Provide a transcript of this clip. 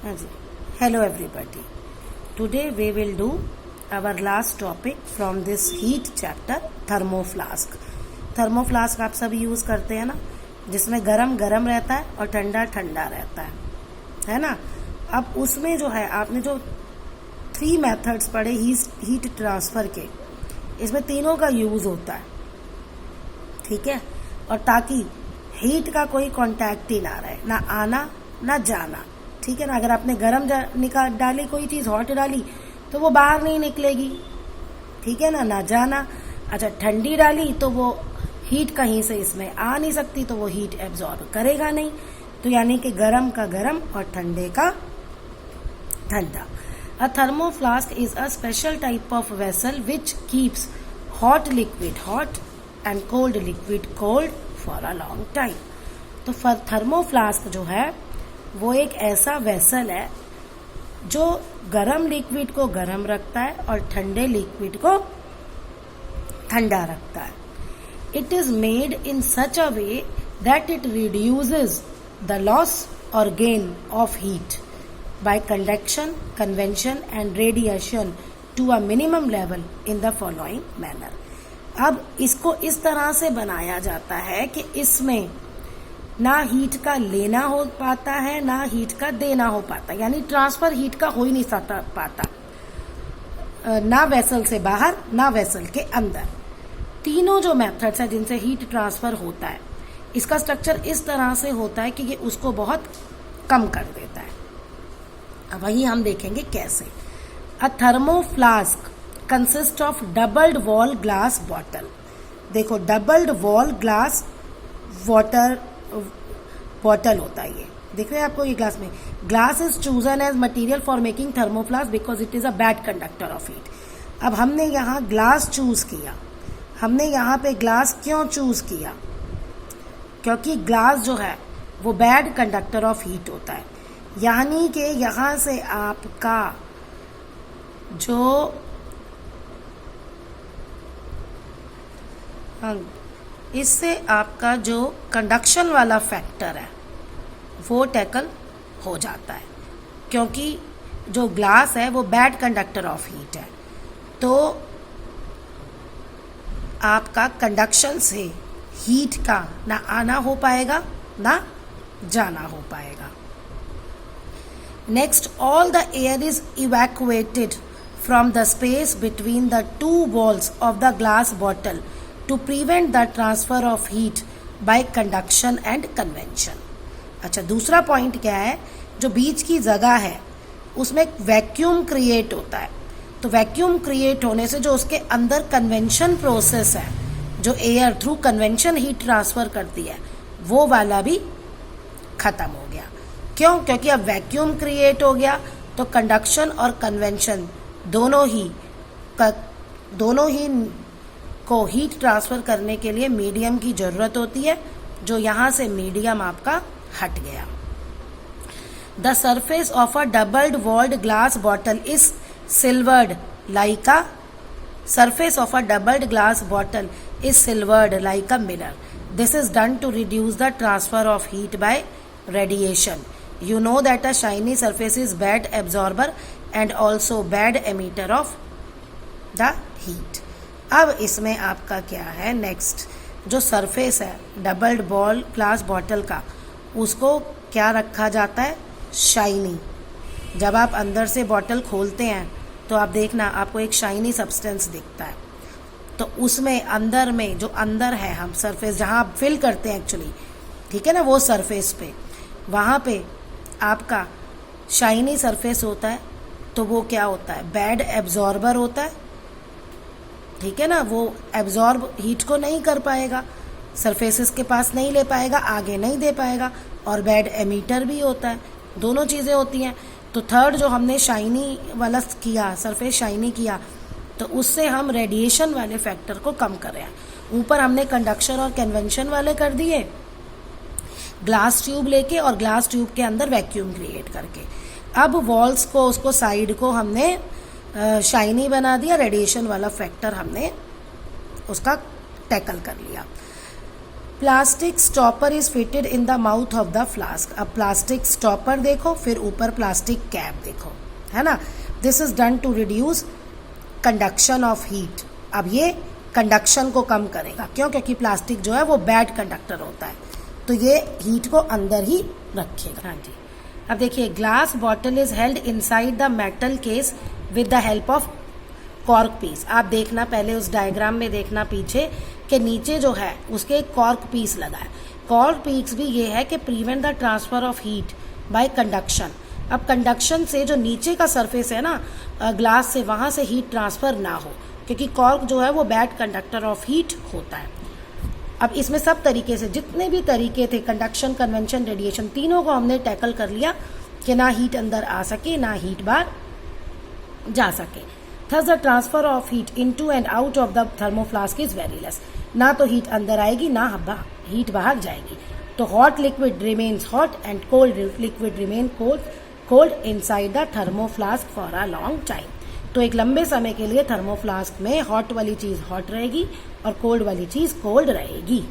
Hello everybody. Today we will do our last topic from this heat chapter, thermoflask. थर्मोफ्लास्क आप सभी use करते हैं ना, जिसमें गरम गरम रहता है और ठंडा ठंडा रहता है ना। अब उसमें जो है आपने जो 3 मेथड्स पढ़े हीट ट्रांसफर के, इसमें तीनों का यूज होता है, ठीक है। और ताकि हीट का कोई कांटेक्ट ही ना रहे, ना आना ना जाना, ठीक है ना। अगर आपने गरम डाली कोई चीज, हॉट डाली, तो वो बाहर नहीं निकलेगी, ठीक है ना, ना जाना। अच्छा, ठंडी डाली तो वो हीट कहीं से इसमें आ नहीं सकती, तो वो हीट एब्जॉर्ब करेगा नहीं। तो यानी कि गरम का गरम और ठंडे का ठंडा। अ thermoflask is a special type of vessel which keeps hot liquid hot and cold liquid cold for a long time. तो थर्मोफ्लास्क जो है वो एक ऐसा वेसल है जो गरम लिक्विड को गरम रखता है और ठंडे लिक्विड को ठंडा रखता है। It is made in such a way that it reduces the loss और gain of heat by conduction, convention and radiation to a minimum level in the following manner. अब इसको इस तरह से बनाया जाता है कि इसमें ना हीट का लेना हो पाता है, ना हीट का देना हो पाता, यानी ट्रांसफर हीट का हो ही नहीं पाता, ना वेसल से बाहर ना वेसल के अंदर। तीनों जो मेथड्स हैं जिनसे हीट ट्रांसफर होता है, इसका स्ट्रक्चर इस तरह से होता है कि ये उसको बहुत कम कर देता है। अब वही हम देखेंगे कैसे। A thermoflask consist of doubled wall glass bottle. देखो, doubled wall glass water bottle होता है। ये दिख रहे हैं आपको, ये ग्लास में। Glass is chosen as material for making thermoflask because it is a bad conductor of heat. अब हमने यहाँ ग्लास चूज किया। हमने यहाँ पे ग्लास क्यों चूज किया? क्योंकि ग्लास जो है वो बैड कंडक्टर ऑफ हीट होता है, यानी कि यहाँ से आपका जो इससे आपका जो कंडक्शन वाला फैक्टर है वो टैकल हो जाता है, क्योंकि जो ग्लास है वो बैड कंडक्टर ऑफ हीट है। तो आपका कंडक्शन से हीट का ना आना हो पाएगा ना जाना हो पाएगा। Next, all the air is evacuated from the space between the 2 walls of the glass bottle to prevent the transfer of heat by conduction and convection. अच्छा, दूसरा पॉइंट क्या है? जो बीच की जगह है उसमें एक वैक्यूम क्रिएट होता है। तो वैक्यूम क्रिएट होने से जो उसके अंदर कन्वेंशन प्रोसेस है, जो air through convention heat transfer करती है, वो वाला भी खत्म हो गया। क्यों? क्योंकि अब वैक्यूम क्रिएट हो गया, तो कंडक्शन और कन्वेंशन दोनों ही को हीट ट्रांसफर करने के लिए मीडियम की जरूरत होती है, जो यहां से मीडियम आपका हट गया। The surface of a doubled walled glass bottle is silvered like a surface of a doubled glass bottle is silvered like a mirror. This is done to reduce the transfer of heat by radiation. You know that a shiny surface is bad absorber and also bad emitter of the heat. अब इसमें आपका क्या है? Next, जो surface है doubled ball glass bottle का, उसको क्या रखा जाता है? शाइनी। जब आप अंदर से बॉटल खोलते हैं तो आप देखना, आपको एक शाइनी सब्सटेंस दिखता है। तो उसमें अंदर में जो अंदर है, हम सरफेस जहाँ आप फिल करते हैं एक्चुअली, ठीक है ना, वो सरफेस पे, वहाँ पे आपका शाइनी सरफेस होता है। तो वो क्या होता है? बैड एब्जॉर्बर होता है, ठीक है ना। वो एब्जॉर्ब हीट को नहीं कर पाएगा, सरफेसेस के पास नहीं ले पाएगा, आगे नहीं दे पाएगा, और बैड एमीटर भी होता है। दोनों चीज़ें होती हैं। तो थर्ड जो हमने शाइनी वाला किया, सरफेस शाइनी किया, तो उससे हम रेडिएशन वाले फैक्टर को कम कर रहे हैं। ऊपर हमने कंडक्शन और कन्वेंशन वाले कर दिए ग्लास ट्यूब लेके, और ग्लास ट्यूब के अंदर वैक्यूम क्रिएट करके। अब वॉल्स को, उसको साइड को हमने शाइनी बना दिया, रेडिएशन वाला फैक्टर हमने उसका टैकल कर लिया। Plastic stopper is fitted in the mouth of the flask. अब प्लास्टिक स्टॉपर देखो, फिर ऊपर प्लास्टिक कैप देखो, है ना। This is done to reduce conduction of heat. अब ये कंडक्शन को कम करेगा, क्यों? क्योंकि प्लास्टिक जो है वो बैड कंडक्टर होता है, तो ये हीट को अंदर ही रखेगा। हाँ जी। अब देखिए, glass bottle is held inside the metal case with the help of cork piece. आप देखना पहले उस डायग्राम में देखना पीछे कि नीचे जो है उसके कॉर्क पीस लगा है। कॉर्क पीस भी ये है कि prevent the transfer of heat by conduction. अब कंडक्शन से जो नीचे का सरफेस है ना ग्लास से, वहां से हीट ट्रांसफर ना हो, क्योंकि कॉर्क जो है वो बैड कंडक्टर ऑफ हीट होता है। अब इसमें सब तरीके से जितने भी तरीके थे, कंडक्शन, कन्वेंशन, रेडिएशन, तीनों को हमने टैकल कर लिया कि ना हीट अंदर आ सके ना हीट बाहर जा सके। Thus the transfer of heat into and out of the thermoflask is very less. ना तो हीट अंदर आएगी ना हीट बाहर जाएगी। तो hot liquid remains hot and cold liquid remain cold inside the thermoflask for a long time. तो एक लंबे समय के लिए थर्मोफ्लास्क में हॉट वाली चीज हॉट रहेगी और कोल्ड वाली चीज कोल्ड रहेगी।